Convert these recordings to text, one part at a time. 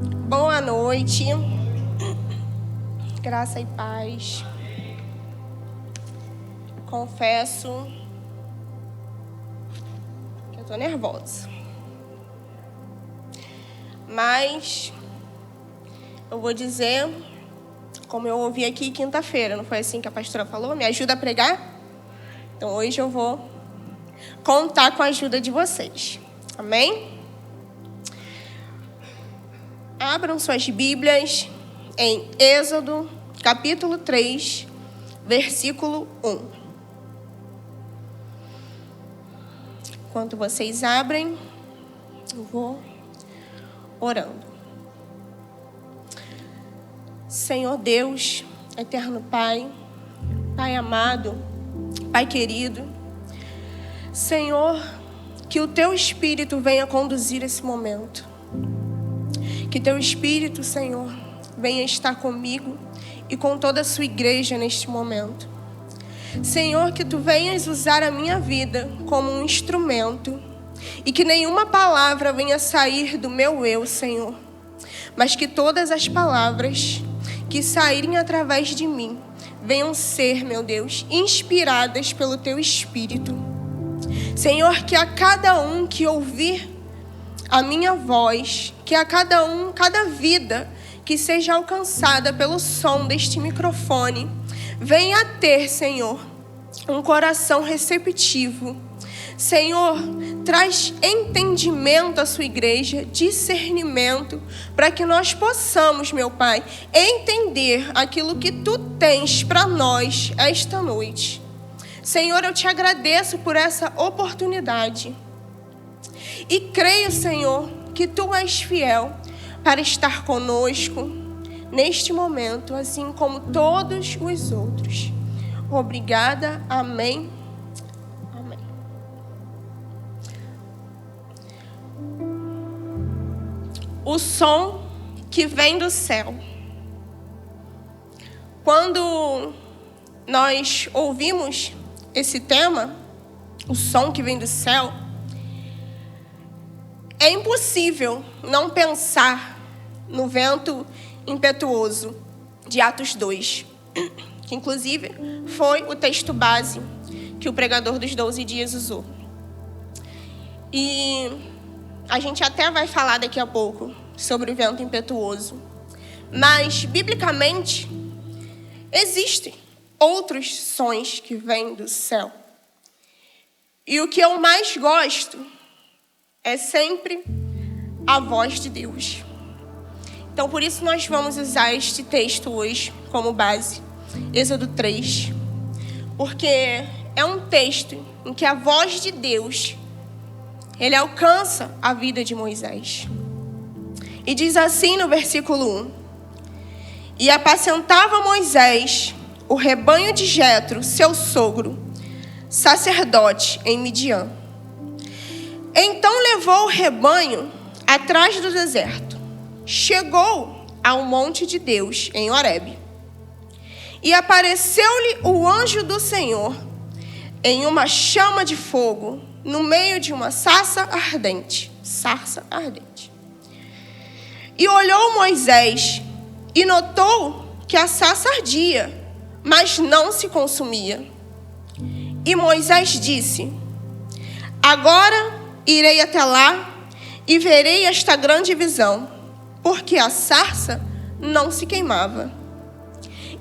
Boa noite, graça e paz. Confesso que eu tô nervosa, mas eu vou dizer, como eu ouvi aqui quinta-feira, não foi assim que a pastora falou? Me ajuda a pregar? Então hoje eu vou contar com a ajuda de vocês, amém? Abram suas Bíblias em Êxodo, capítulo 3, versículo 1. Enquanto vocês abrem, eu vou orando. Senhor Deus, eterno Pai, Pai amado, Pai querido, Senhor, que o Teu Espírito venha conduzir esse momento. Que Teu Espírito, Senhor, venha estar comigo e com toda a Sua igreja neste momento. Senhor, que Tu venhas usar a minha vida como um instrumento e que nenhuma palavra venha sair do meu eu, Senhor, mas que todas as palavras que saírem através de mim venham ser, meu Deus, inspiradas pelo Teu Espírito. Senhor, que a cada um que ouvir a minha voz, que a cada vida que seja alcançada pelo som deste microfone, venha ter, Senhor, um coração receptivo. Senhor, traz entendimento à sua igreja, discernimento, para que nós possamos, meu Pai, entender aquilo que Tu tens para nós esta noite. Senhor, eu Te agradeço por essa oportunidade. E creio, Senhor, que Tu és fiel para estar conosco neste momento, assim como todos os outros. Obrigada. Amém. Amém. O som que vem do céu. Quando nós ouvimos esse tema, o som que vem do céu, é impossível não pensar no vento impetuoso de Atos 2, que inclusive foi o texto base que o pregador dos 12 dias usou. E a gente até vai falar daqui a pouco sobre o vento impetuoso. Mas, biblicamente, existem outros sons que vêm do céu. E o que eu mais gosto é sempre a voz de Deus. Então, por isso, nós vamos usar este texto hoje como base, Êxodo 3, porque é um texto em que a voz de Deus, ele alcança a vida de Moisés. E diz assim no versículo 1: E apacentava Moisés o rebanho de Jetro, seu sogro, sacerdote em Midian. Então levou o rebanho atrás do deserto. Chegou ao monte de Deus, em Horebe. E apareceu-lhe o anjo do Senhor em uma chama de fogo, no meio de uma sarça ardente. E olhou Moisés e notou que a sarça ardia, mas não se consumia. E Moisés disse: Agora irei até lá e verei esta grande visão, porque a sarça não se queimava.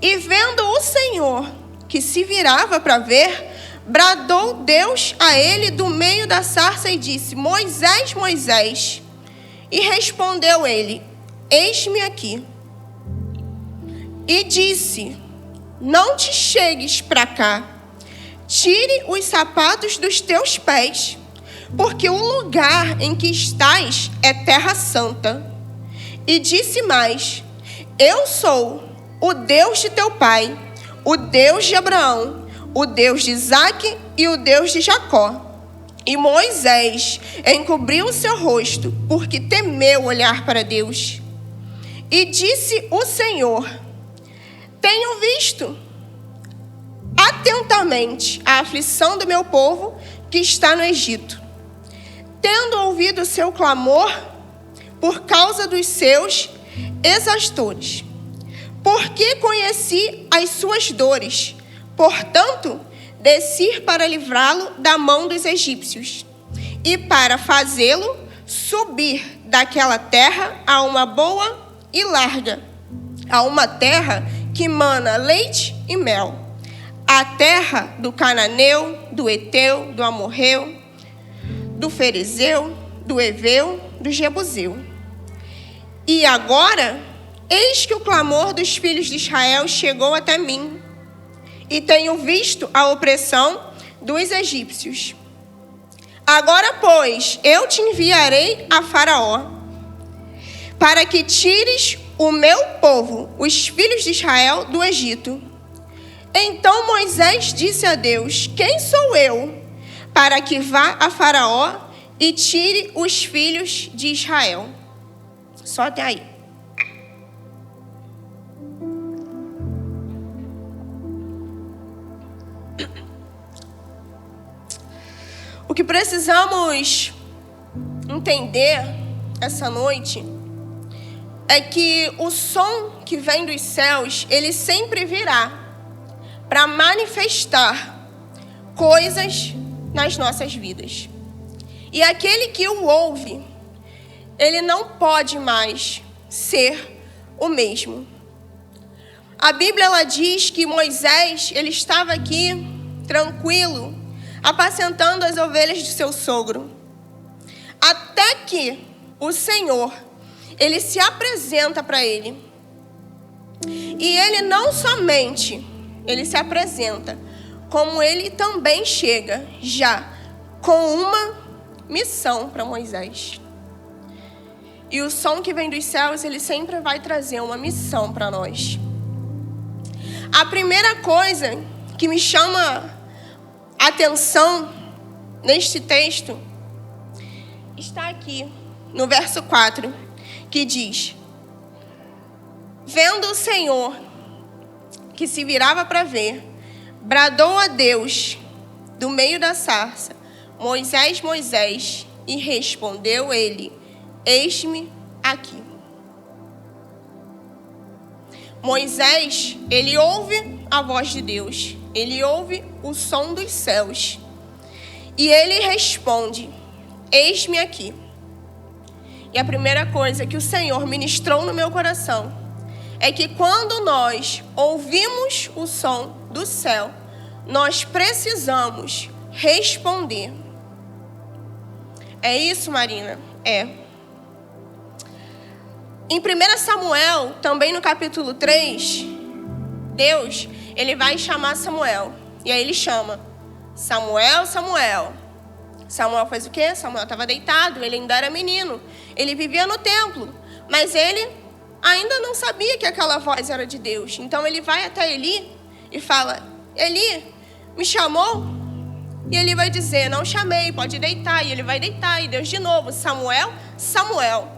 E vendo o Senhor que se virava para ver, bradou Deus a ele do meio da sarça e disse: Moisés, Moisés. E respondeu ele: Eis-me aqui. E disse: Não te chegues para cá, tire os sapatos dos teus pés, porque o lugar em que estás é terra santa. E disse mais: Eu sou o Deus de teu pai, o Deus de Abraão, o Deus de Isaque e o Deus de Jacó. E Moisés encobriu o seu rosto, porque temeu olhar para Deus. E disse o Senhor: Tenho visto atentamente a aflição do meu povo que está no Egito. Tendo ouvido o seu clamor, por causa dos seus exaustores. Porque conheci as suas dores, portanto, desci para livrá-lo da mão dos egípcios e para fazê-lo subir daquela terra a uma boa e larga, a uma terra que mana leite e mel, a terra do cananeu, do eteu, do amorreu, do ferezeu, do heveu, do jebuseu. E agora, eis que o clamor dos filhos de Israel chegou até mim, e tenho visto a opressão dos egípcios. Agora, pois, eu te enviarei a Faraó, para que tires o meu povo, os filhos de Israel, do Egito. Então Moisés disse a Deus: quem sou eu, para que vá a Faraó e tire os filhos de Israel? Só até aí. O que precisamos entender essa noite é que o som que vem dos céus, ele sempre virá para manifestar coisas nas nossas vidas. E aquele que o ouve, ele não pode mais ser o mesmo. A Bíblia ela diz que Moisés, ele estava aqui tranquilo, apacentando as ovelhas de seu sogro, até que o Senhor, ele se apresenta para ele. E ele não somente ele se apresenta, como ele também chega já com uma missão para Moisés. E o som que vem dos céus, ele sempre vai trazer uma missão para nós. A primeira coisa que me chama a atenção neste texto está aqui no verso 4, que diz: vendo o Senhor que se virava para ver, bradou a Deus do meio da sarça: Moisés, Moisés. E respondeu ele: eis-me aqui. Moisés, ele ouve a voz de Deus, ele ouve o som dos céus, e ele responde: eis-me aqui. E a primeira coisa que o Senhor ministrou no meu coração é que quando nós ouvimos o som do céu, nós precisamos responder. É isso, Marina? É. Em 1 Samuel, também no capítulo 3, Deus, ele vai chamar Samuel. E aí ele chama: Samuel, Samuel. Samuel faz o quê? Samuel estava deitado, ele ainda era menino. Ele vivia no templo, mas ele ainda não sabia que aquela voz era de Deus. Então ele vai até Eli e fala: Eli, me chamou? E ele vai dizer: não chamei, pode deitar. E ele vai deitar. E Deus de novo: Samuel, Samuel.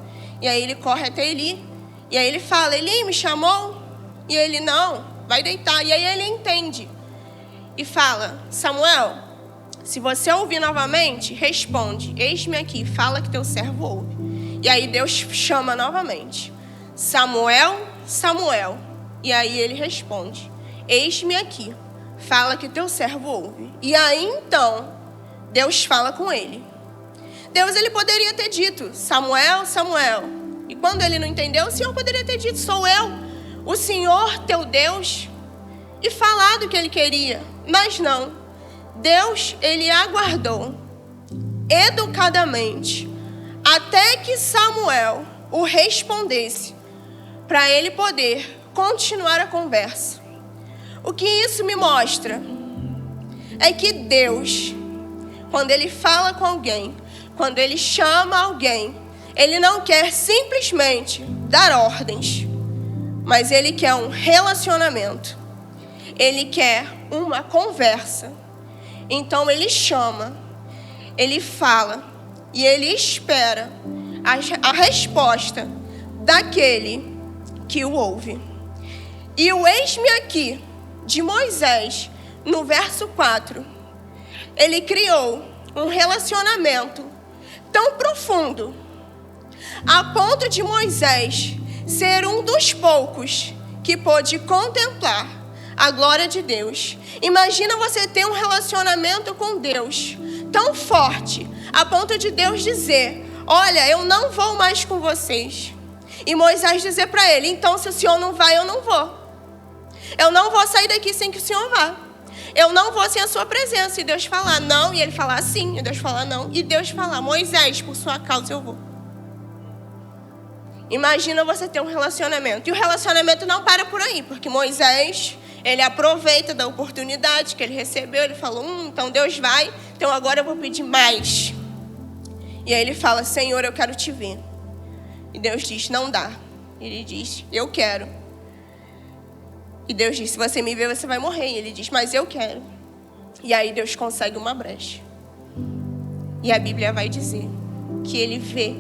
E aí ele corre até Eli. E aí ele fala: Eli, me chamou? E ele: não, vai deitar. E aí ele entende e fala: Samuel, se você ouvir novamente, responde: eis-me aqui, fala que teu servo ouve. E aí Deus chama novamente: Samuel, Samuel. E aí ele responde: eis-me aqui, fala que teu servo ouve. E aí então Deus fala com ele. Deus, ele poderia ter dito: Samuel, Samuel. E quando ele não entendeu, o Senhor poderia ter dito: sou eu, o Senhor teu Deus, e falado o que ele queria. Mas não. Deus, ele aguardou educadamente até que Samuel o respondesse, para ele poder continuar a conversa. O que isso me mostra é que Deus, quando ele fala com alguém, quando ele chama alguém, ele não quer simplesmente dar ordens, mas ele quer um relacionamento. Ele quer uma conversa. Então ele chama, ele fala e ele espera a resposta daquele que o ouve. E o eis-me aqui de Moisés, no verso 4, ele criou um relacionamento tão profundo, a ponto de Moisés ser um dos poucos que pôde contemplar a glória de Deus. Imagina você ter um relacionamento com Deus tão forte, a ponto de Deus dizer: olha, eu não vou mais com vocês. E Moisés dizer para ele: então se o Senhor não vai, eu não vou. Eu não vou sair daqui sem que o Senhor vá. Eu não vou sem a sua presença. E Deus falar não, e ele falar sim. E Deus falar não. E Deus falar: Moisés, por sua causa eu vou. Imagina você ter um relacionamento. E o relacionamento não para por aí, porque Moisés, ele aproveita da oportunidade que ele recebeu. Ele falou: então Deus vai, então agora eu vou pedir mais. E aí ele fala: Senhor, eu quero te ver. E Deus diz: não dá. Ele diz: eu quero. E Deus diz: se você me ver, você vai morrer. E ele diz: mas eu quero. E aí Deus consegue uma brecha. E a Bíblia vai dizer que ele vê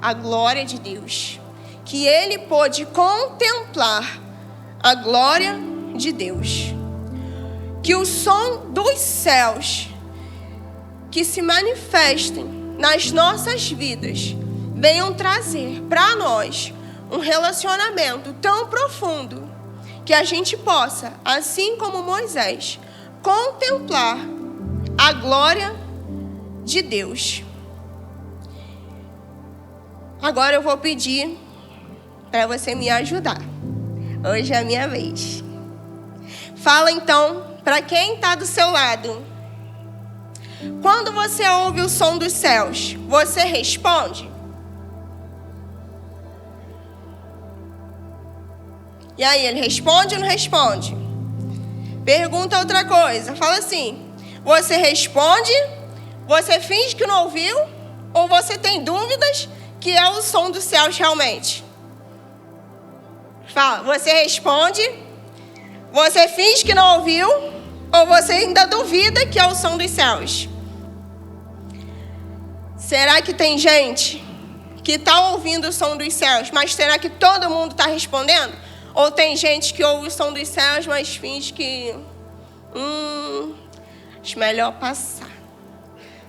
a glória de Deus, que ele pôde contemplar a glória de Deus, que o som dos céus que se manifestem nas nossas vidas venham trazer para nós um relacionamento tão profundo que a gente possa, assim como Moisés, contemplar a glória de Deus. Agora eu vou pedir para você me ajudar. Hoje é a minha vez. Fala então para quem está do seu lado. Quando você ouve o som dos céus, você responde? E aí, ele responde ou não responde? Pergunta outra coisa. Fala assim: você responde? Você finge que não ouviu? Ou você tem dúvidas que é o som dos céus realmente? Fala, você responde? Você finge que não ouviu? Ou você ainda duvida que é o som dos céus? Será que tem gente que está ouvindo o som dos céus, mas será que todo mundo está respondendo? Ou tem gente que ouve o som dos céus, mas finge que acho melhor passar.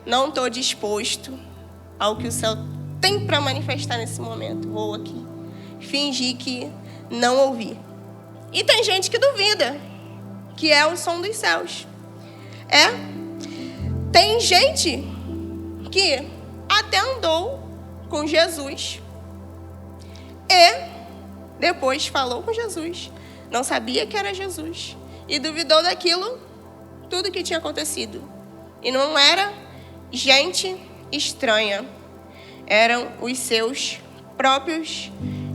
Não estou disposto ao que o céu tem para manifestar nesse momento. Vou aqui fingir que não ouvi. E tem gente que duvida que é o som dos céus. Tem gente que até andou com Jesus e depois falou com Jesus, não sabia que era Jesus e duvidou daquilo, tudo que tinha acontecido. E não era gente estranha, eram os seus próprios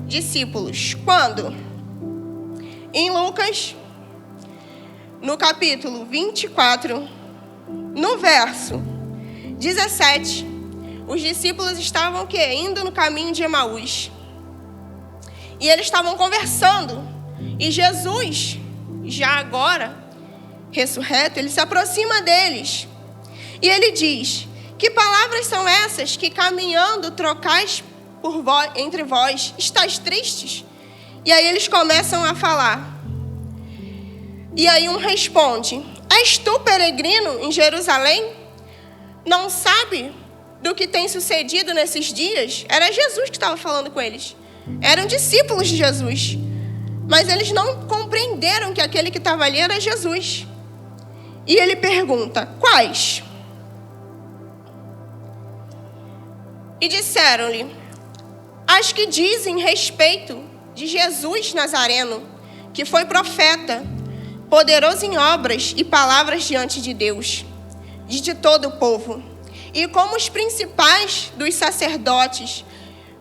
discípulos. Quando? Em Lucas, no capítulo 24, no verso 17, os discípulos estavam indo no caminho de Emaús. E eles estavam conversando. E Jesus, já agora ressurreto, ele se aproxima deles. E ele diz: que palavras são essas que caminhando trocais entre vós? Estais tristes? E aí eles começam a falar. E aí um responde: és tu peregrino em Jerusalém? Não sabe do que tem sucedido nesses dias? Era Jesus que estava falando com eles. Eram discípulos de Jesus. Mas eles não compreenderam que aquele que estava ali era Jesus. E ele pergunta: quais? E disseram-lhe: as que dizem respeito de Jesus Nazareno, que foi profeta, poderoso em obras e palavras diante de Deus, de todo o povo. E como os principais dos sacerdotes,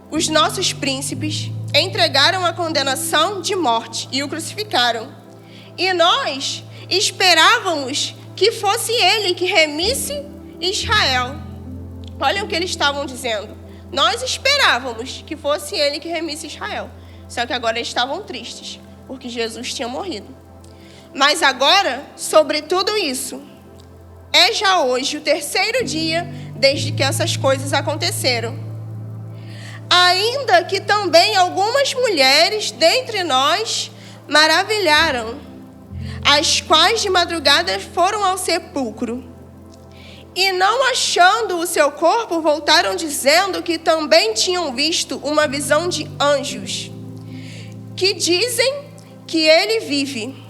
os nossos príncipes, entregaram a condenação de morte e o crucificaram. E nós esperávamos que fosse ele que remisse Israel. Olha o que eles estavam dizendo. Nós esperávamos que fosse ele que remisse Israel. Só que agora eles estavam tristes, porque Jesus tinha morrido. Mas agora, sobre tudo isso, é já hoje o terceiro dia desde que essas coisas aconteceram. Ainda que também algumas mulheres dentre nós maravilharam, as quais de madrugada foram ao sepulcro E não achando o seu corpo, voltaram dizendo que também tinham visto uma visão de anjos, que dizem que ele vive.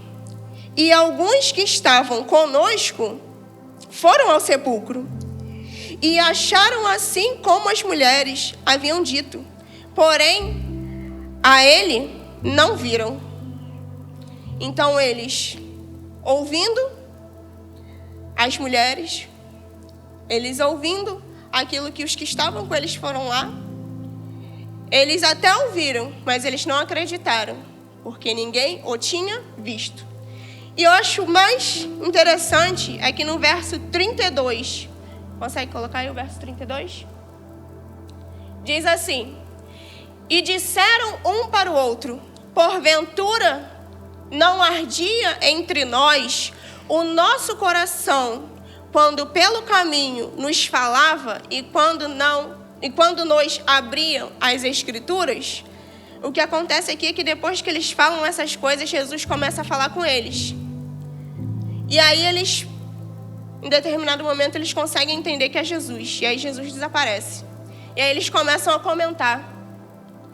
E alguns que estavam conosco foram ao sepulcro e acharam assim como as mulheres haviam dito. Porém, a ele não viram. Então eles, ouvindo as mulheres, eles ouvindo aquilo que os que estavam com eles foram lá, eles até ouviram, mas eles não acreditaram, porque ninguém o tinha visto. E eu acho mais interessante é que no verso 32, consegue colocar aí o verso 32? Diz assim: e disseram um para o outro, porventura não ardia entre nós o nosso coração quando pelo caminho nos falava e quando nos abriam as escrituras? O que acontece aqui é que depois que eles falam essas coisas, Jesus começa a falar com eles. E aí eles, em determinado momento, eles conseguem entender que é Jesus. E aí Jesus desaparece. E aí eles começam a comentar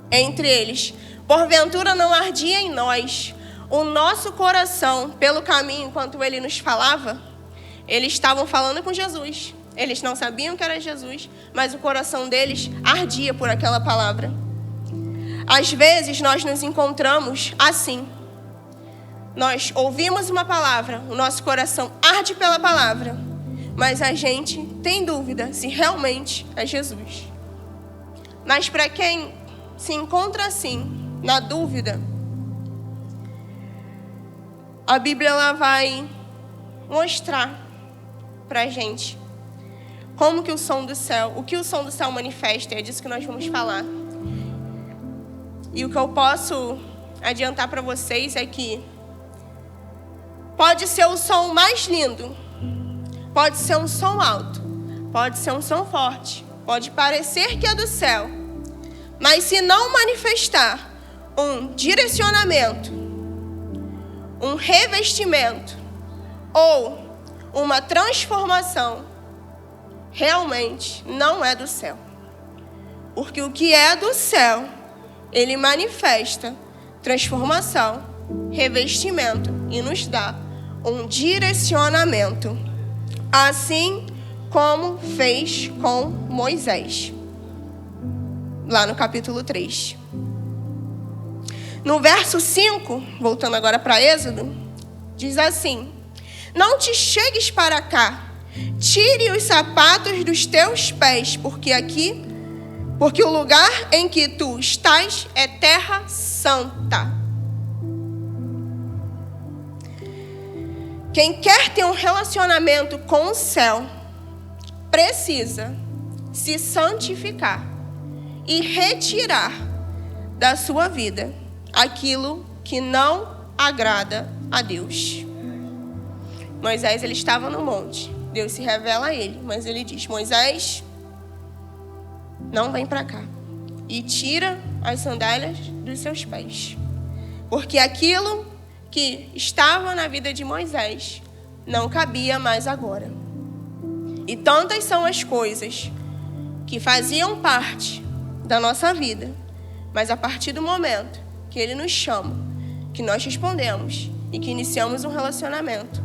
entre eles: porventura não ardia em nós o nosso coração pelo caminho enquanto ele nos falava? Eles estavam falando com Jesus. Eles não sabiam que era Jesus, mas o coração deles ardia por aquela palavra. Às vezes nós nos encontramos assim. Nós ouvimos uma palavra, o nosso coração arde pela palavra, mas a gente tem dúvida se realmente é Jesus. Mas para quem se encontra assim, na dúvida, a Bíblia ela vai mostrar para a gente como que o som do céu, o que o som do céu manifesta, é disso que nós vamos falar. E o que eu posso adiantar para vocês é que pode ser o som mais lindo, pode ser um som alto, pode ser um som forte, pode parecer que é do céu, mas se não manifestar um direcionamento, um revestimento ou uma transformação, realmente não é do céu. Porque o que é do céu, ele manifesta transformação, revestimento e nos dá um direcionamento, assim como fez com Moisés, lá no capítulo 3. No verso 5, voltando agora para Êxodo, diz assim: não te chegues para cá, tire os sapatos dos teus pés, porque o lugar em que tu estás é terra santa. Quem quer ter um relacionamento com o céu precisa se santificar e retirar da sua vida aquilo que não agrada a Deus. Moisés, ele estava no monte. Deus se revela a ele, mas ele diz: Moisés, não vem para cá. E tira as sandálias dos seus pés. Porque aquilo que estava na vida de Moisés não cabia mais agora. E tantas são as coisas que faziam parte da nossa vida, mas a partir do momento que Ele nos chama, que nós respondemos e que iniciamos um relacionamento,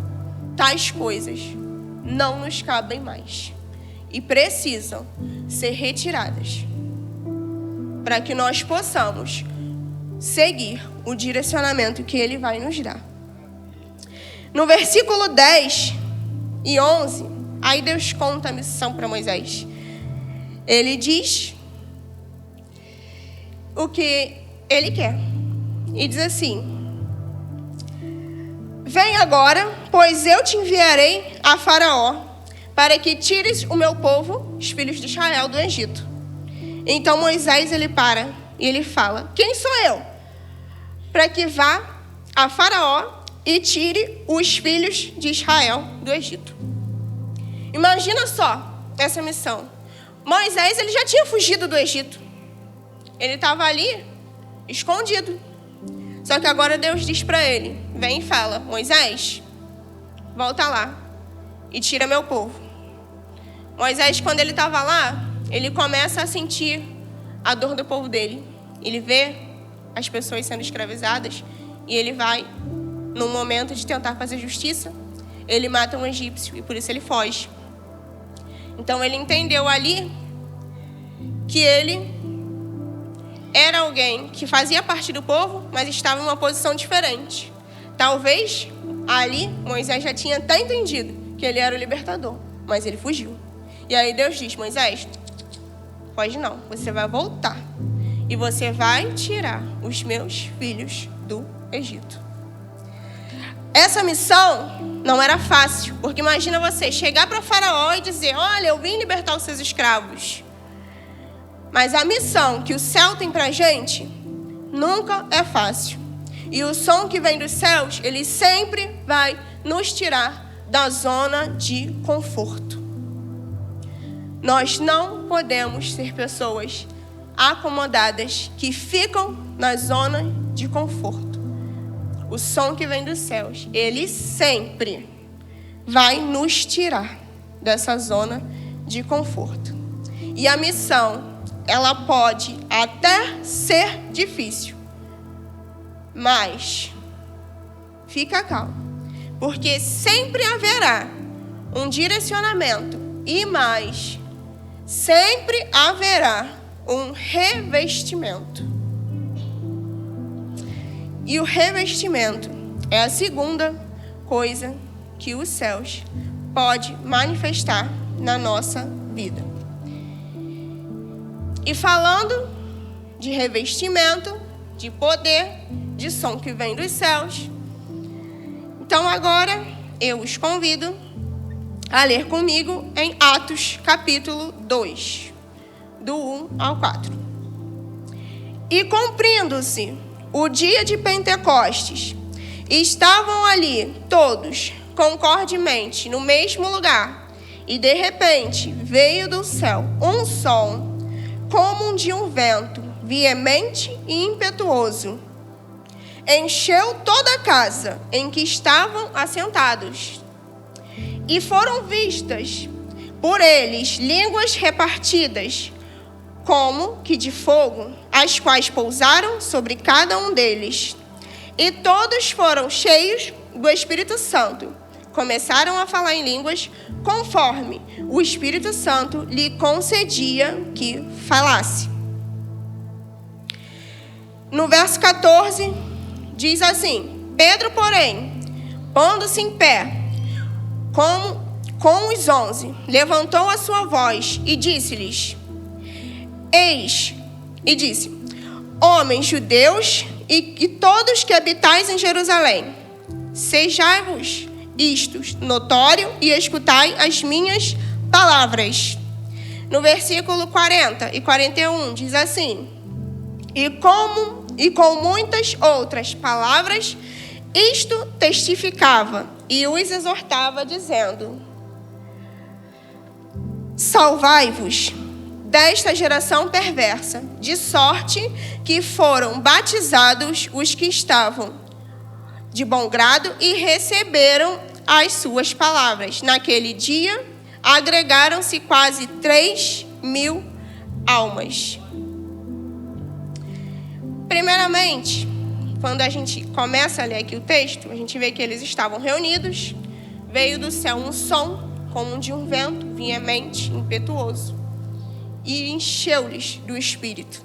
tais coisas não nos cabem mais e precisam ser retiradas para que nós possamos seguir o direcionamento que Ele vai nos dar. No versículo 10 e 11, aí Deus conta a missão para Moisés. Ele diz o que Ele quer. E diz assim: vem agora, pois eu te enviarei a Faraó, para que tires o meu povo, os filhos de Israel, do Egito. Então Moisés, ele para e ele fala: quem sou eu? Para que vá a Faraó e tire os filhos de Israel do Egito. Imagina só essa missão. Moisés, ele já tinha fugido do Egito. Ele estava ali, escondido. Só que agora Deus diz para ele: vem e fala: Moisés, volta lá e tira meu povo. Moisés, quando ele estava lá, ele começa a sentir a dor do povo dele. Ele vê as pessoas sendo escravizadas e ele vai, num momento de tentar fazer justiça, ele mata um egípcio e por isso ele foge. Então ele entendeu ali que ele era alguém que fazia parte do povo, mas estava em uma posição diferente. Talvez ali Moisés já tinha até entendido que ele era o libertador, mas ele fugiu. E aí Deus diz: Moisés, pode não, você vai voltar e você vai tirar os meus filhos do Egito. Essa missão não era fácil, porque imagina você chegar para Faraó e dizer: olha, eu vim libertar os seus escravos. Mas a missão que o céu tem para a gente nunca é fácil. E o som que vem dos céus, ele sempre vai nos tirar da zona de conforto. Nós não podemos ser pessoas acomodadas que ficam na zona de conforto. O som que vem dos céus, ele sempre vai nos tirar dessa zona de conforto. E a missão, ela pode até ser difícil, mas fica calmo, porque sempre haverá um direcionamento e mais, sempre haverá um revestimento. E o revestimento é a segunda coisa que os céus pode manifestar na nossa vida. E falando de revestimento, de poder, de som que vem dos céus, então agora eu os convido a ler comigo em Atos capítulo 2, do 1 ao 4. E cumprindo-se o dia de Pentecostes, estavam ali todos concordemente no mesmo lugar, e de repente veio do céu um som como de um vento veemente e impetuoso. Encheu toda a casa em que estavam assentados. E foram vistas por eles línguas repartidas, como que de fogo, as quais pousaram sobre cada um deles. E todos foram cheios do Espírito Santo. Começaram a falar em línguas conforme o Espírito Santo lhe concedia que falasse. No verso 14, diz assim: Pedro, porém, pondo-se em pé, com os 11, levantou a sua voz e disse-lhes: homens judeus e todos que habitais em Jerusalém, sejai-vos isto notório e escutai as minhas palavras. No versículo 40 e 41 diz assim: E com muitas outras palavras, isto testificava e os exortava, dizendo: Salvai-vos desta geração perversa, de sorte que foram batizados os que estavam de bom grado e receberam as suas palavras. Naquele dia, agregaram-se quase 3.000 almas. Primeiramente, quando a gente começa a ler aqui o texto, a gente vê que eles estavam reunidos, veio do céu um som, como de um vento veemente, impetuoso, e encheu-lhes do Espírito.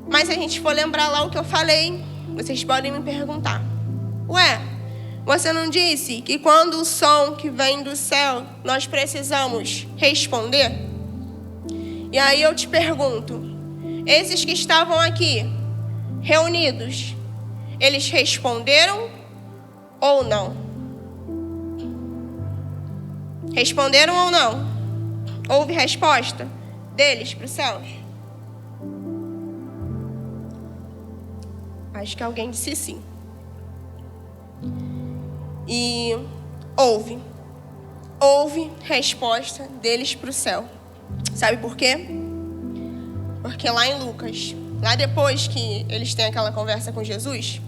Mas se a gente for lembrar lá o que eu falei, vocês podem me perguntar: ué, você não disse que quando o som que vem do céu, nós precisamos responder? E aí eu te pergunto, esses que estavam aqui, reunidos, eles responderam ou não? Responderam ou não? Houve resposta deles para os céus? Acho que alguém disse sim. E houve resposta deles para o céu. Sabe por quê? Porque lá em Lucas, lá depois que eles têm aquela conversa com Jesus,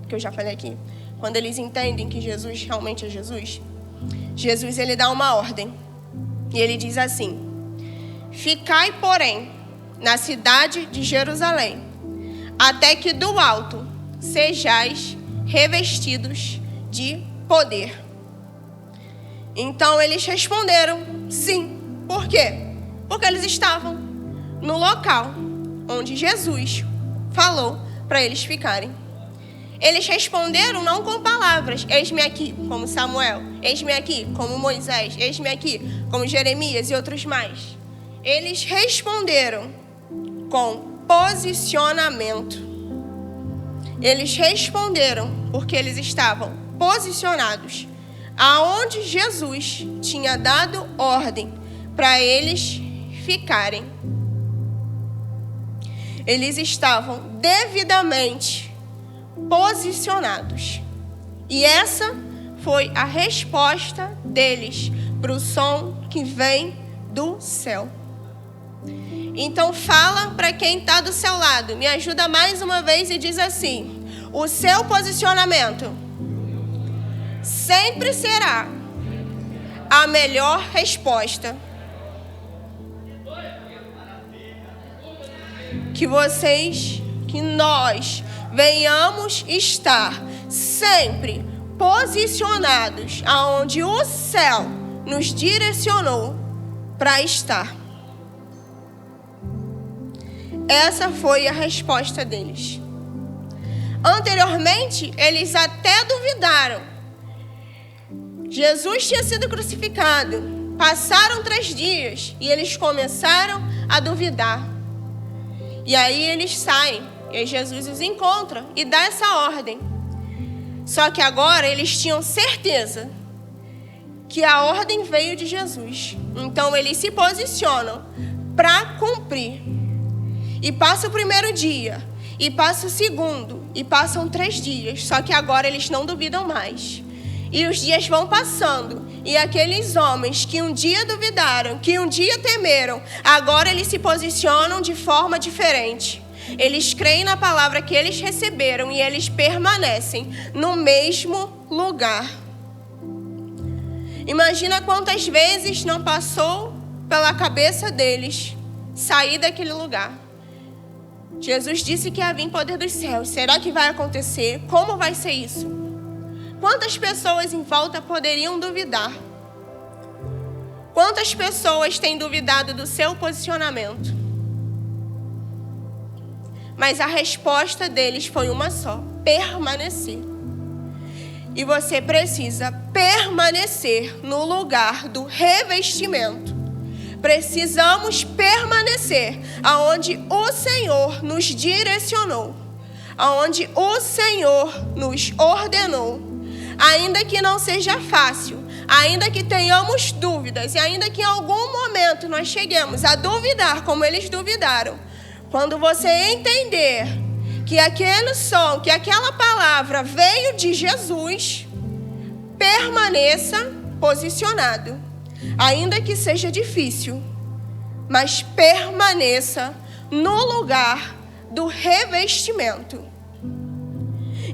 que eu já falei aqui, quando eles entendem que Jesus realmente é Jesus, Jesus ele dá uma ordem. E ele diz assim: ficai, porém, na cidade de Jerusalém, até que do alto sejais revestidos de poder. Então eles responderam sim. Por quê? Porque eles estavam no local onde Jesus falou para eles ficarem. Eles responderam não com palavras, eis-me aqui, como Samuel, eis-me aqui, como Moisés, eis-me aqui, como Jeremias e outros mais. Eles responderam com posicionamento. Eles responderam porque eles estavam posicionados aonde Jesus tinha dado ordem para eles ficarem. Eles estavam devidamente posicionados. E essa foi a resposta deles para o som que vem do céu. Então fala para quem está do seu lado, me ajuda mais uma vez e diz assim: o seu posicionamento sempre será a melhor resposta. Que nós venhamos estar sempre posicionados aonde o céu nos direcionou para estar. Essa foi a resposta deles. Anteriormente, eles até duvidaram. Jesus tinha sido crucificado. Passaram 3 dias e eles começaram a duvidar. E aí eles saem. E aí Jesus os encontra e dá essa ordem. Só que agora eles tinham certeza que a ordem veio de Jesus. Então eles se posicionam para cumprir. E passa o primeiro dia. E passa o segundo. E passam 3 dias. Só que agora eles não duvidam mais. E os dias vão passando. E aqueles homens que um dia duvidaram, que um dia temeram, agora eles se posicionam de forma diferente. Eles creem na palavra que eles receberam e eles permanecem no mesmo lugar. Imagina quantas vezes não passou pela cabeça deles sair daquele lugar. Jesus disse que ia vir poder dos céus. Será que vai acontecer? Como vai ser isso? Quantas pessoas em volta poderiam duvidar? Quantas pessoas têm duvidado do seu posicionamento? Mas a resposta deles foi uma só: permanecer. E você precisa permanecer no lugar do revestimento. Precisamos permanecer aonde o Senhor nos direcionou, aonde o Senhor nos ordenou. Ainda que não seja fácil, ainda que tenhamos dúvidas e ainda que em algum momento nós cheguemos a duvidar como eles duvidaram, quando você entender que aquele som, que aquela palavra veio de Jesus, permaneça posicionado. Ainda que seja difícil, mas permaneça no lugar do revestimento.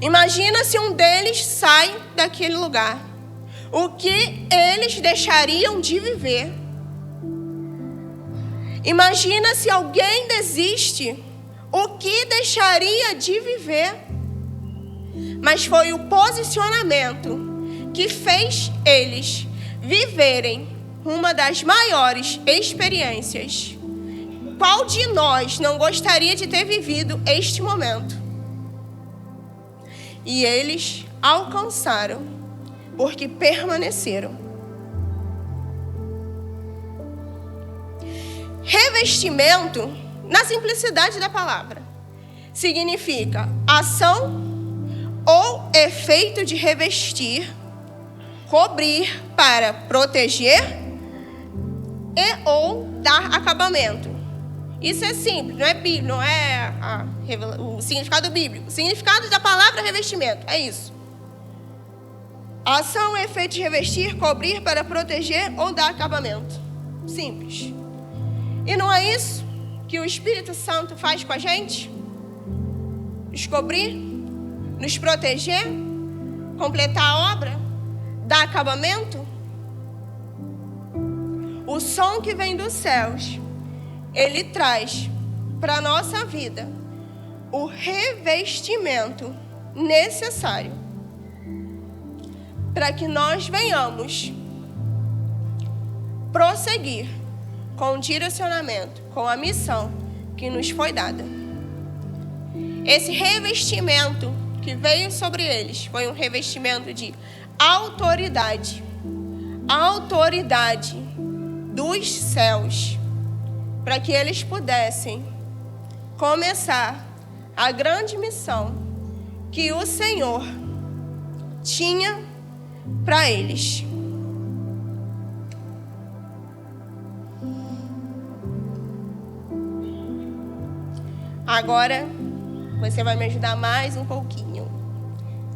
Imagina se um deles sai daquele lugar. O que eles deixariam de viver? Imagina se alguém desiste. O que deixaria de viver? Mas foi o posicionamento que fez eles viverem uma das maiores experiências. Qual de nós não gostaria de ter vivido este momento? E eles alcançaram, porque permaneceram. Revestimento, na simplicidade da palavra, significa ação ou efeito de revestir, cobrir para proteger e ou dar acabamento. Isso é simples, não é o significado bíblico. O significado da palavra revestimento é isso. Ação, efeito de revestir, cobrir para proteger ou dar acabamento. Simples. E não é isso que o Espírito Santo faz com a gente? Nos cobrir, nos proteger, completar a obra, dar acabamento. o som que vem dos céus, ele traz para a nossa vida o revestimento necessário para que nós venhamos prosseguir com o direcionamento, com a missão que nos foi dada. Esse revestimento que veio sobre eles foi um revestimento de autoridade. A autoridade dos céus, para que eles pudessem começar a grande missão que o Senhor tinha para eles. Agora, você vai me ajudar mais um pouquinho.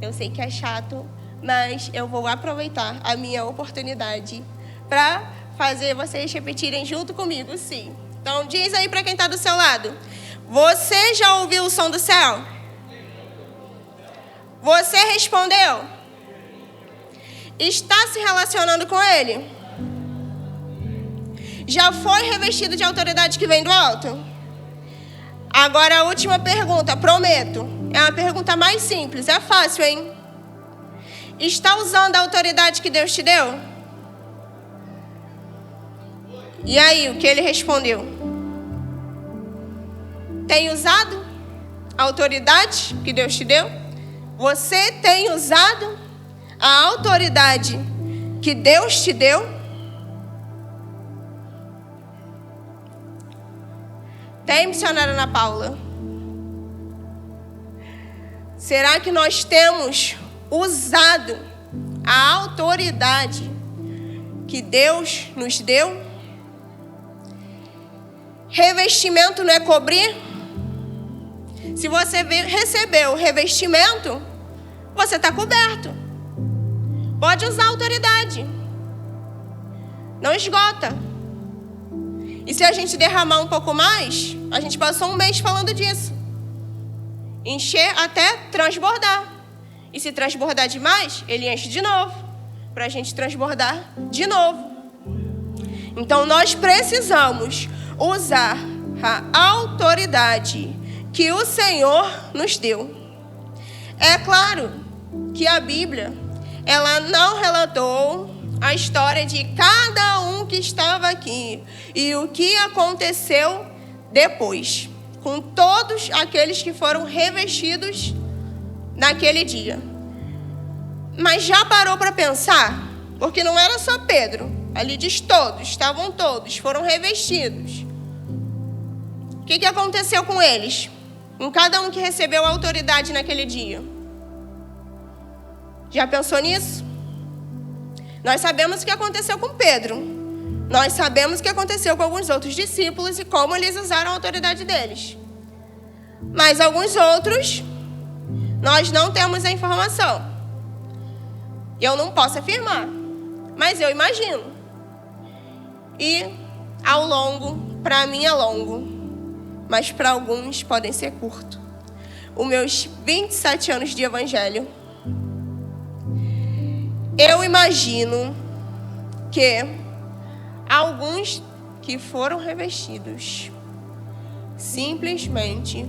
Eu sei que é chato, mas eu vou aproveitar a minha oportunidade para fazer vocês repetirem junto comigo, sim. Então, diz aí para quem está do seu lado. Você já ouviu o som do céu? Você respondeu? Está se relacionando com ele? Já foi revestido de autoridade que vem do alto? Agora a última pergunta, prometo. É uma pergunta mais simples, é fácil, hein? Está usando a autoridade que Deus te deu? E aí, o que ele respondeu? Tem usado a autoridade que Deus te deu? Você tem usado a autoridade que Deus te deu? Tem, missionária Ana Paula? Será que nós temos usado a autoridade que Deus nos deu? Revestimento não é cobrir? Se você recebeu o revestimento, você está coberto. Pode usar a autoridade. Não esgota. E se a gente derramar um pouco mais, a gente passou um mês falando disso. Encher até transbordar. E se transbordar demais, ele enche de novo. Para a gente transbordar de novo. Então nós precisamos usar a autoridade que o Senhor nos deu. É claro que a Bíblia, ela não relatou a história de cada um que estava aqui e o que aconteceu depois, com todos aqueles que foram revestidos naquele dia. Mas já parou para pensar? Porque não era só Pedro, ali diz todos, estavam todos, foram revestidos. O que aconteceu com eles? Com cada um que recebeu a autoridade naquele dia. Já pensou nisso? Nós sabemos o que aconteceu com Pedro. Nós sabemos o que aconteceu com alguns outros discípulos e como eles usaram a autoridade deles. Mas alguns outros, nós não temos a informação. Eu não posso afirmar, mas eu imagino. E ao longo, para mim é longo, mas para alguns podem ser curto. Os meus 27 anos de evangelho, eu imagino que alguns que foram revestidos simplesmente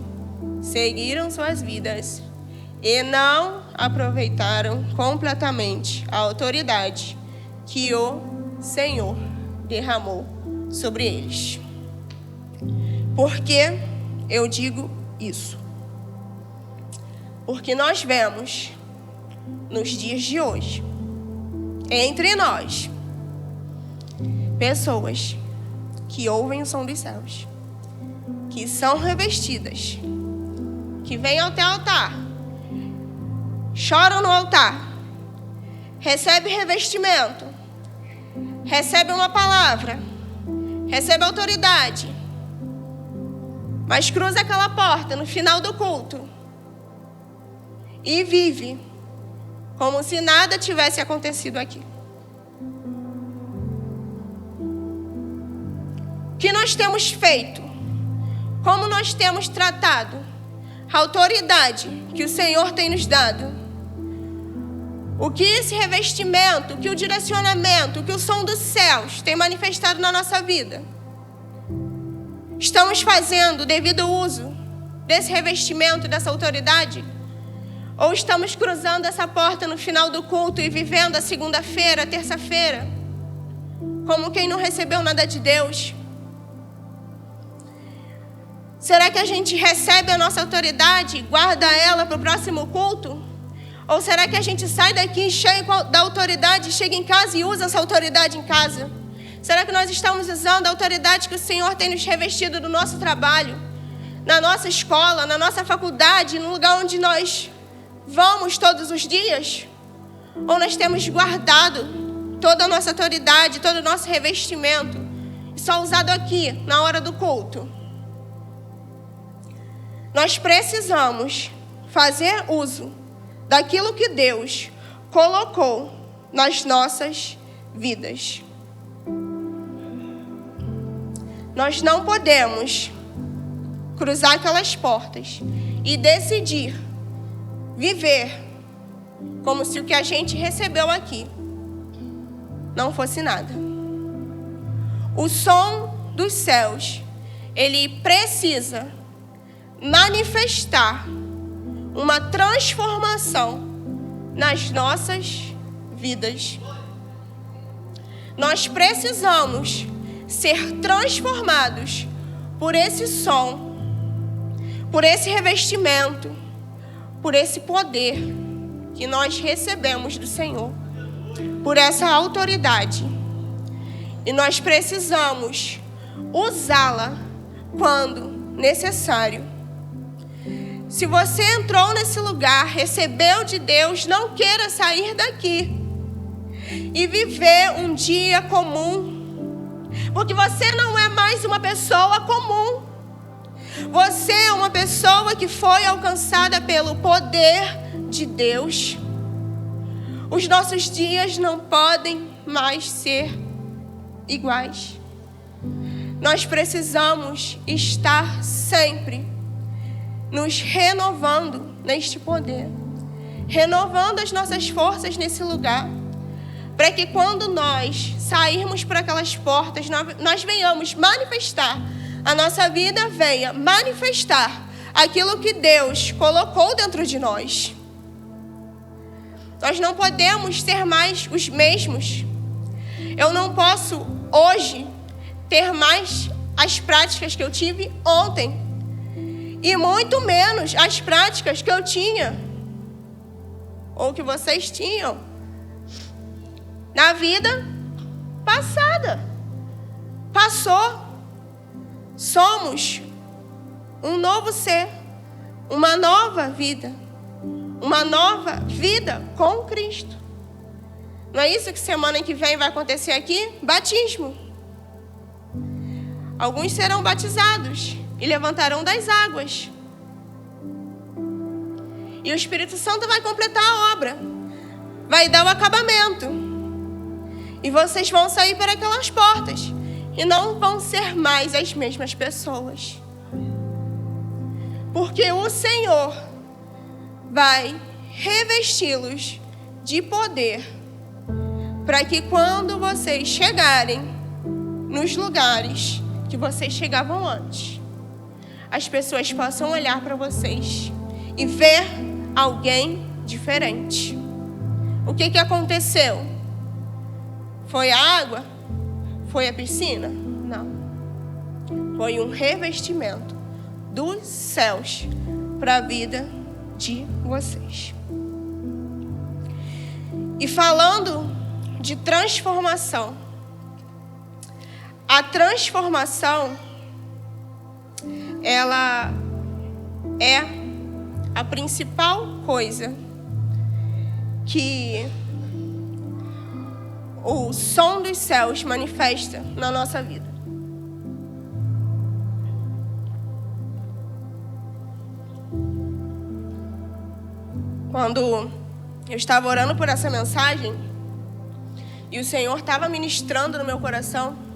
seguiram suas vidas e não aproveitaram completamente a autoridade que o Senhor derramou sobre eles. Por que eu digo isso? Porque nós vemos nos dias de hoje, entre nós, pessoas que ouvem o som dos céus, que são revestidas, que vêm até o altar, choram no altar, recebem revestimento, recebem uma palavra, recebem autoridade, mas cruza aquela porta no final do culto e vive como se nada tivesse acontecido aqui. O que nós temos feito? Como nós temos tratado a autoridade que o Senhor tem nos dado? O que esse revestimento, o que o direcionamento, o que o som dos céus tem manifestado na nossa vida? Estamos fazendo o devido uso desse revestimento, dessa autoridade? Ou estamos cruzando essa porta no final do culto e vivendo a segunda-feira, a terça-feira, como quem não recebeu nada de Deus? Será que a gente recebe a nossa autoridade e guarda ela para o próximo culto? Ou será que a gente sai daqui cheio da autoridade, chega em casa e usa essa autoridade em casa? Será que nós estamos usando a autoridade que o Senhor tem nos revestido no nosso trabalho, na nossa escola, na nossa faculdade, no lugar onde nós vamos todos os dias? Ou nós temos guardado toda a nossa autoridade, todo o nosso revestimento, e só usado aqui, na hora do culto? Nós precisamos fazer uso daquilo que Deus colocou nas nossas vidas. Nós não podemos cruzar aquelas portas e decidir viver como se o que a gente recebeu aqui não fosse nada. O som dos céus, ele precisa manifestar uma transformação nas nossas vidas. Nós precisamos ser transformados por esse som, por esse revestimento, por esse poder que nós recebemos do Senhor, por essa autoridade. E nós precisamos usá-la quando necessário. Se você entrou nesse lugar, recebeu de Deus, não queira sair daqui e viver um dia comum, porque você não é mais uma pessoa comum. Você é uma pessoa que foi alcançada pelo poder de Deus. Os nossos dias não podem mais ser iguais. Nós precisamos estar sempre nos renovando neste poder, renovando as nossas forças nesse lugar, para que quando nós sairmos por aquelas portas, nós venhamos manifestar, a nossa vida venha manifestar aquilo que Deus colocou dentro de nós. Nós não podemos ser mais os mesmos. Eu não posso hoje ter mais as práticas que eu tive ontem. E muito menos as práticas que eu tinha, ou que vocês tinham, na vida passada. Passou. Somos um novo ser, uma nova vida com Cristo. Não é isso que semana que vem vai acontecer aqui? Batismo. Alguns serão batizados e levantarão das águas. E o Espírito Santo vai completar a obra, vai dar o acabamento. E vocês vão sair por aquelas portas e não vão ser mais as mesmas pessoas. Porque o Senhor vai revesti-los de poder, para que quando vocês chegarem nos lugares que vocês chegavam antes, as pessoas possam olhar para vocês e ver alguém diferente. O que aconteceu? Foi a água? Foi a piscina? Não. Foi um revestimento dos céus para a vida de vocês. E falando de transformação, a transformação, ela é a principal coisa que o som dos céus manifesta na nossa vida. Quando eu estava orando por essa mensagem e o Senhor estava ministrando no meu coração,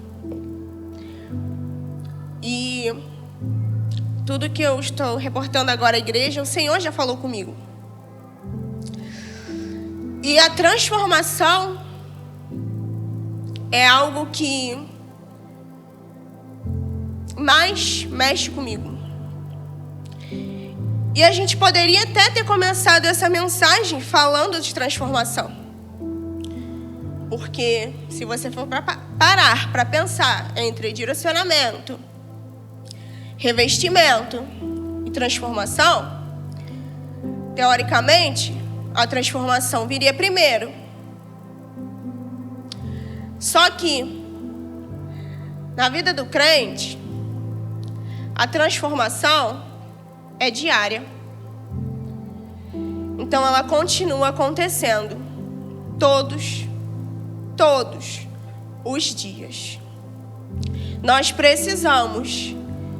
e tudo que eu estou reportando agora à igreja, o Senhor já falou comigo. E a transformação é algo que mais mexe comigo. E a gente poderia até ter começado essa mensagem falando de transformação. Porque se você for parar para pensar entre direcionamento, revestimento e transformação, teoricamente, a transformação viria primeiro. Só que, na vida do crente, a transformação é diária. Então, ela continua acontecendo todos os dias. Nós precisamos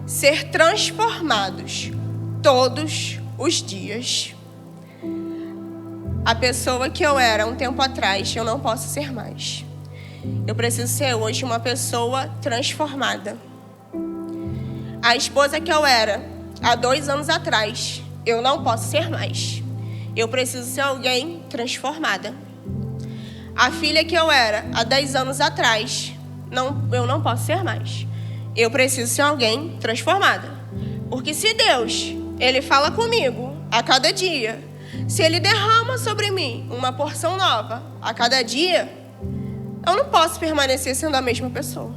ser transformados todos os dias. A pessoa que eu era um tempo atrás, eu não posso ser mais. Eu preciso ser hoje uma pessoa transformada. A esposa que eu era há 2 anos atrás, eu não posso ser mais. Eu preciso ser alguém transformada. A filha que eu era há 10 anos atrás, eu não posso ser mais. Eu preciso ser alguém transformada. Porque se Deus, Ele fala comigo a cada dia, se Ele derrama sobre mim uma porção nova a cada dia, eu não posso permanecer sendo a mesma pessoa.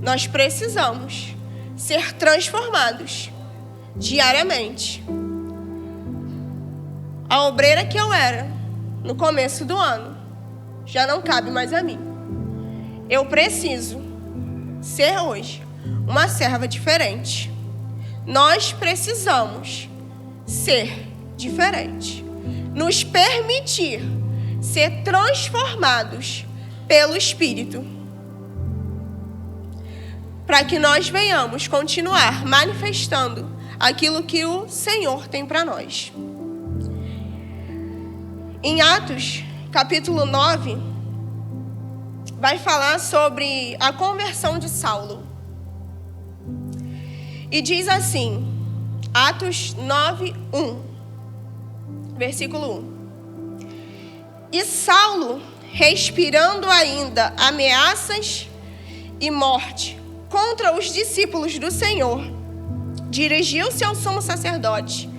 Nós precisamos ser transformados diariamente. A obreira que eu era no começo do ano já não cabe mais a mim. Eu preciso ser hoje uma serva diferente. Nós precisamos ser diferente. Nos permitir ser transformados pelo Espírito, para que nós venhamos continuar manifestando aquilo que o Senhor tem para nós. Em Atos, capítulo 9, vai falar sobre a conversão de Saulo. E diz assim, Atos 9, 1, versículo 1. E Saulo, respirando ainda ameaças e morte contra os discípulos do Senhor, dirigiu-se ao sumo sacerdote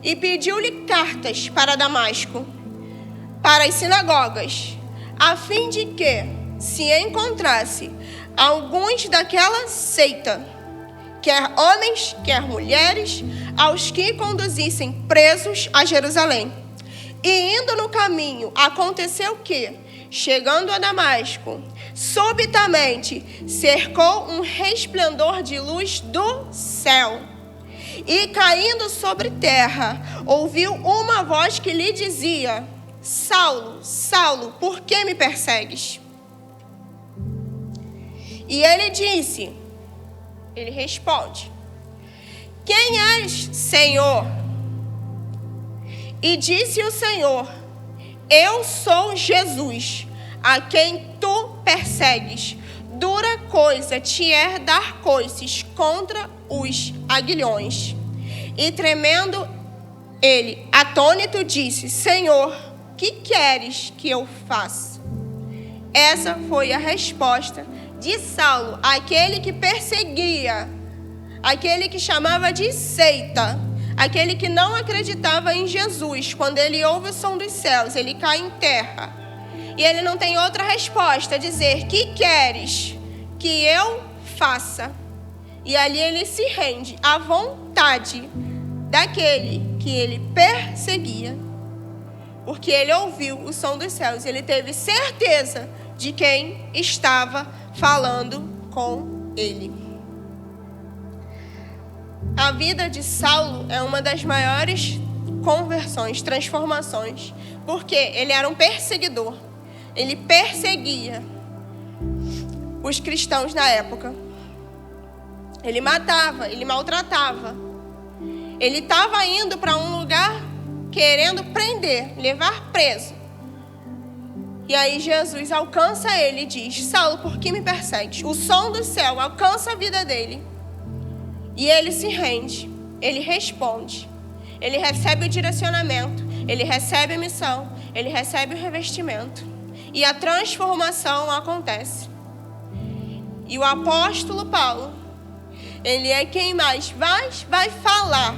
e pediu-lhe cartas para Damasco, para as sinagogas, a fim de que se encontrasse alguns daquela seita, quer homens, quer mulheres, aos que conduzissem presos a Jerusalém. E indo no caminho, aconteceu que, chegando a Damasco, subitamente cercou um resplendor de luz do céu. E caindo sobre terra, ouviu uma voz que lhe dizia: Saulo, Saulo, por que me persegues? E ele responde: Quem és, Senhor? E disse o Senhor: Eu sou Jesus, a quem tu persegues. Dura coisa te é dar coices contra os aguilhões. E tremendo ele, atônito, disse: Senhor, que queres que eu faça? Essa foi a resposta de Saulo, aquele que perseguia, aquele que chamava de seita, aquele que não acreditava em Jesus. Quando ele ouve o som dos céus, ele cai em terra. E ele não tem outra resposta a dizer: que queres que eu faça? E ali ele se rende à vontade daquele que ele perseguia. Porque ele ouviu o som dos céus, ele teve certeza de quem estava falando com ele. A vida de Saulo é uma das maiores conversões, transformações, porque ele era um perseguidor. Ele perseguia os cristãos na época. Ele matava, ele maltratava. Ele estava indo para um lugar querendo prender, levar preso. E aí Jesus alcança ele e diz: Saulo, por que me persegues? O som do céu alcança a vida dele. E ele se rende, ele responde, ele recebe o direcionamento, ele recebe a missão, ele recebe o revestimento. E a transformação acontece. E o apóstolo Paulo, ele é quem mais vai falar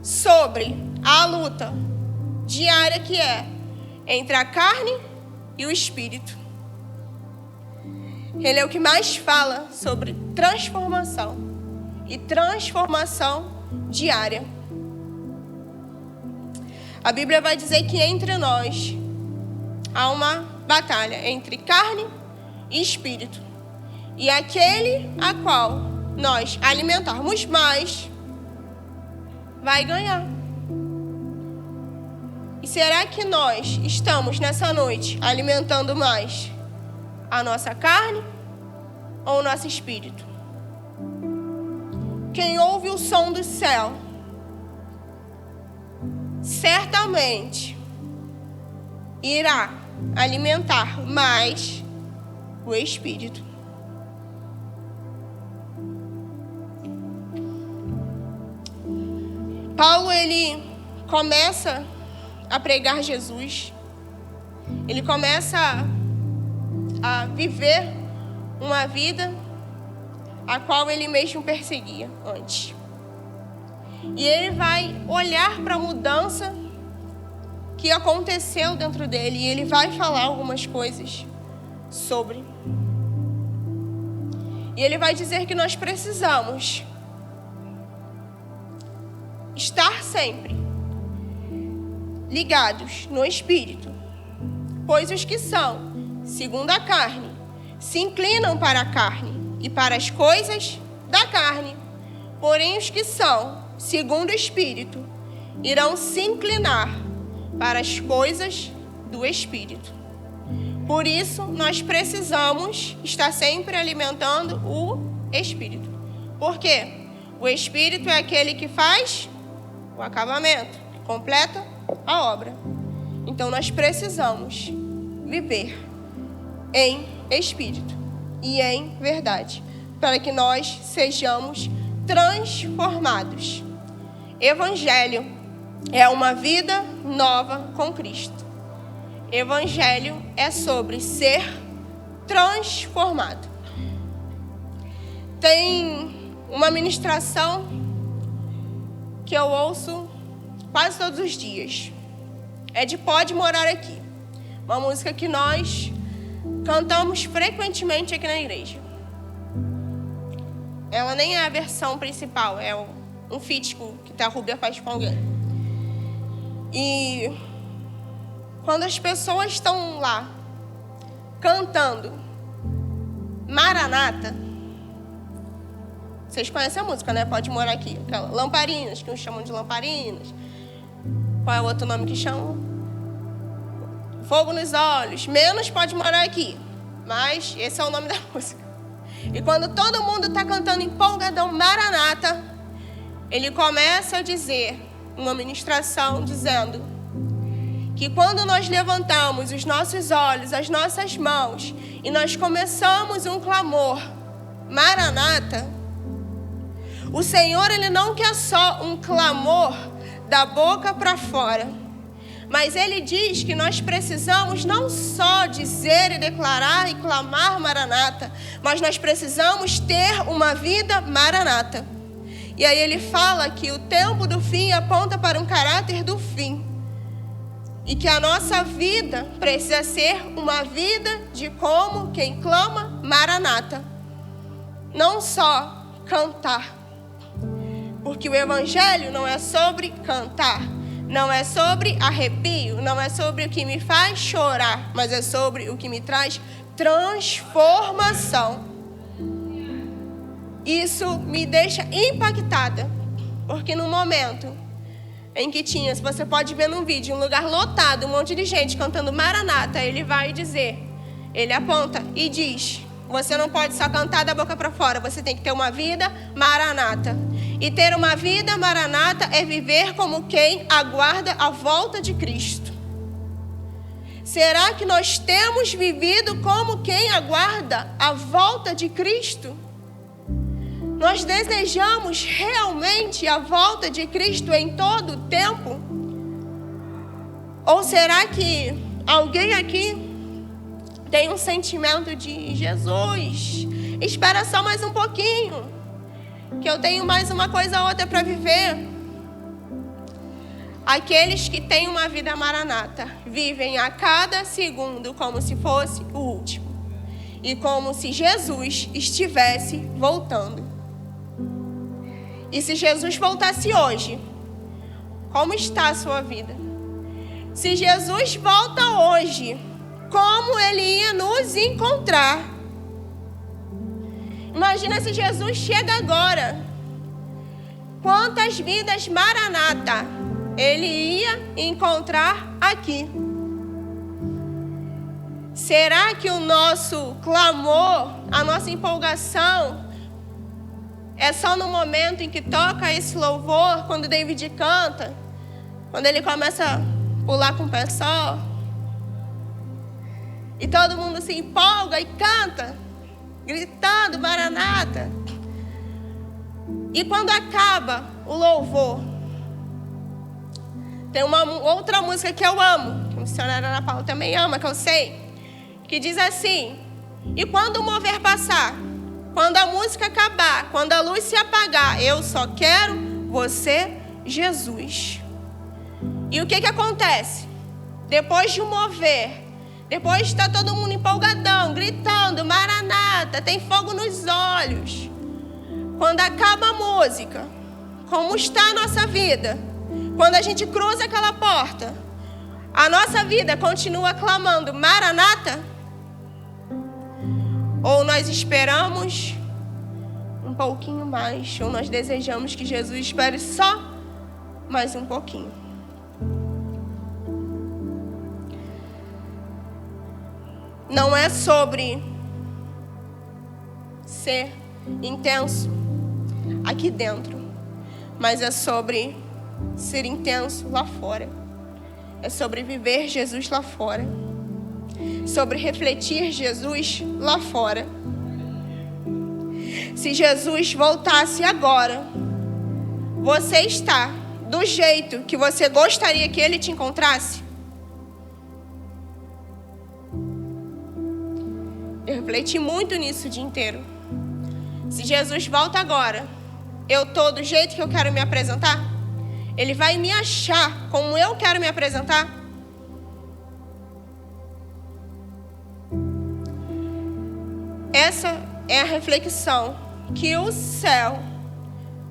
sobre a luta diária que é entre a carne e o espírito. Ele é o que mais fala sobre transformação e transformação diária. A Bíblia vai dizer que entre nós há uma batalha entre carne e espírito. E aquele a qual nós alimentarmos mais vai ganhar. E será que nós estamos nessa noite alimentando mais a nossa carne ou o nosso espírito? Quem ouve o som do céu, certamente irá alimentar mais o espírito. Paulo, ele começa a pregar Jesus. Ele começa a viver uma vida a qual ele mesmo perseguia antes. E ele vai olhar para a mudança que aconteceu dentro dele. E ele vai falar algumas coisas sobre. E ele vai dizer que nós precisamos estar sempre ligados no Espírito, pois os que são segundo a carne se inclinam para a carne e para as coisas da carne, porém os que são segundo o Espírito irão se inclinar para as coisas do Espírito. Por isso, nós precisamos estar sempre alimentando o Espírito. Por quê? O Espírito é aquele que faz o acabamento, que completa a obra. Então, nós precisamos viver em Espírito e em verdade, para que nós sejamos transformados. Evangelho é uma vida nova com Cristo. Evangelho é sobre ser transformado. Tem uma ministração que eu ouço quase todos os dias. É de Pode Morar Aqui. Uma música que nós cantamos frequentemente aqui na igreja. Ela nem é a versão principal, é um feat que a Rúbia faz com alguém. E quando as pessoas estão lá cantando Maranata, vocês conhecem a música, né? Pode Morar Aqui. Aquela Lamparinas, que uns chamam de Lamparinas. Qual é o outro nome que chamam? Fogo nos Olhos. Menos Pode Morar Aqui. Mas esse é o nome da música. E quando todo mundo está cantando empolgadão Maranata, ele começa a dizer, uma ministração, dizendo que quando nós levantamos os nossos olhos, as nossas mãos, e nós começamos um clamor Maranata, o Senhor, ele não quer só um clamor da boca para fora, mas ele diz que nós precisamos não só dizer e declarar e clamar Maranata, mas nós precisamos ter uma vida Maranata. E aí ele fala que o tempo do fim aponta para um caráter do fim. E que a nossa vida precisa ser uma vida de como quem clama Maranata. Não só cantar. Porque o Evangelho não é sobre cantar. Não é sobre arrepio. Não é sobre o que me faz chorar. Mas é sobre o que me traz transformação. Isso me deixa impactada. Porque no momento em que tinha, se você pode ver num vídeo, um lugar lotado, um monte de gente cantando Maranata, ele vai dizer, ele aponta e diz, você não pode só cantar da boca para fora, você tem que ter uma vida Maranata. E ter uma vida Maranata é viver como quem aguarda a volta de Cristo. Será que nós temos vivido como quem aguarda a volta de Cristo? Nós desejamos realmente a volta de Cristo em todo o tempo? Ou será que alguém aqui tem um sentimento de Jesus, espera só mais um pouquinho, que eu tenho mais uma coisa ou outra para viver? Aqueles que têm uma vida maranata vivem a cada segundo como se fosse o último e como se Jesus estivesse voltando. E se Jesus voltasse hoje, como está a sua vida? Se Jesus volta hoje, como Ele ia nos encontrar? Imagina se Jesus chega agora. Quantas vidas maranata Ele ia encontrar aqui? Será que o nosso clamor, a nossa empolgação, é só no momento em que toca esse louvor, quando David canta, quando ele começa a pular com o pé só, e todo mundo se empolga e canta, gritando Maranata? E quando acaba o louvor, tem uma outra música que eu amo, que a missionária Ana Paula também ama, que eu sei, que diz assim: e quando o mover passar, quando a música acabar, quando a luz se apagar, eu só quero você, Jesus. E o que acontece? Depois de um mover, depois de estar todo mundo empolgadão, gritando Maranata, tem fogo nos olhos, quando acaba a música, como está a nossa vida? Quando a gente cruza aquela porta, a nossa vida continua clamando Maranata? Ou nós esperamos um pouquinho mais, ou nós desejamos que Jesus espere só mais um pouquinho? Não é sobre ser intenso aqui dentro, mas é sobre ser intenso lá fora. É sobre viver Jesus lá fora, sobre refletir Jesus lá fora. Se Jesus voltasse agora, você está do jeito que você gostaria que Ele te encontrasse? Eu refleti muito nisso o dia inteiro. Se Jesus volta agora, eu estou do jeito que eu quero me apresentar? Ele vai me achar como eu quero me apresentar? Essa é a reflexão que o céu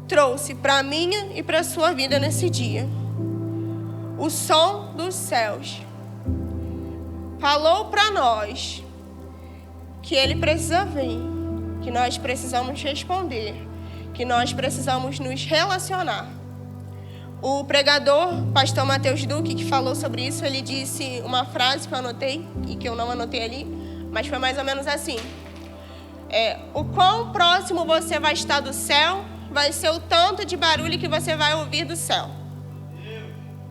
trouxe para a minha e para a sua vida nesse dia. O som dos céus falou para nós que Ele precisa vir, que nós precisamos responder, que nós precisamos nos relacionar. O pregador, pastor Mateus Duque, que falou sobre isso, ele disse uma frase que eu anotei, e que eu não anotei ali, mas foi mais ou menos assim: o quão próximo você vai estar do céu, vai ser o tanto de barulho que você vai ouvir do céu.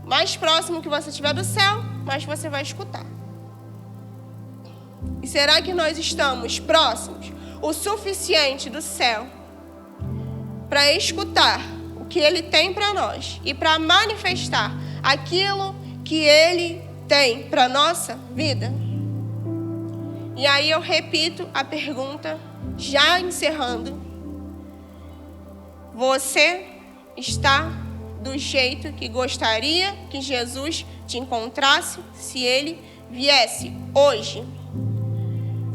Mais próximo que você estiver do céu, mais você vai escutar. E será que nós estamos próximos o suficiente do céu para escutar o que Ele tem para nós e para manifestar aquilo que Ele tem para a nossa vida? E aí eu repito a pergunta, já encerrando: você está do jeito que gostaria que Jesus te encontrasse se Ele viesse hoje?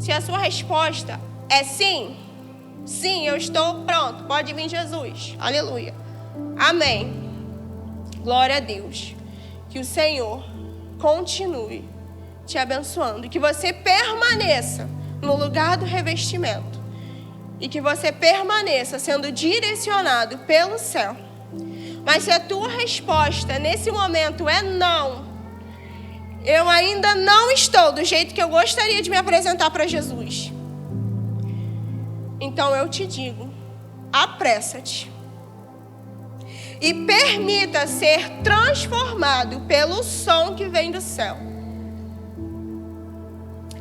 Se a sua resposta é sim, sim, eu estou pronto, pode vir Jesus, aleluia, amém, glória a Deus. Que o Senhor continue te abençoando, que você permaneça no lugar do revestimento e que você permaneça sendo direcionado pelo céu. Mas se a tua resposta nesse momento é não, eu ainda não estou do jeito que eu gostaria de me apresentar para Jesus, então eu te digo, apressa-te e permita ser transformado pelo som que vem do céu.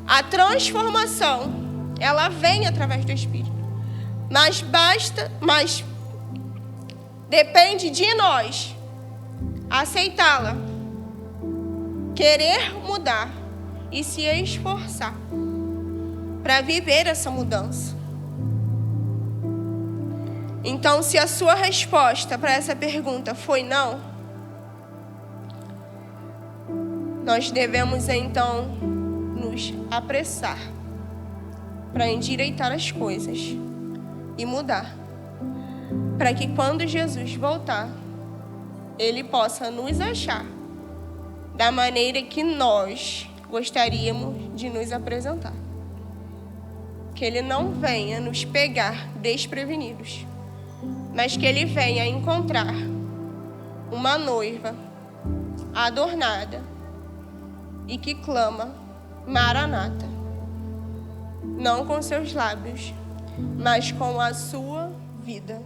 A transformação, ela vem através do Espírito. mas depende de nós aceitá-la, querer mudar e se esforçar para viver essa mudança. Então, se a sua resposta para essa pergunta foi não, nós devemos então nos apressar para endireitar as coisas e mudar, para que quando Jesus voltar, Ele possa nos achar da maneira que nós gostaríamos de nos apresentar. Que Ele não venha nos pegar desprevenidos, mas que Ele venha encontrar uma noiva adornada e que clama Maranata, não com seus lábios, mas com a sua vida.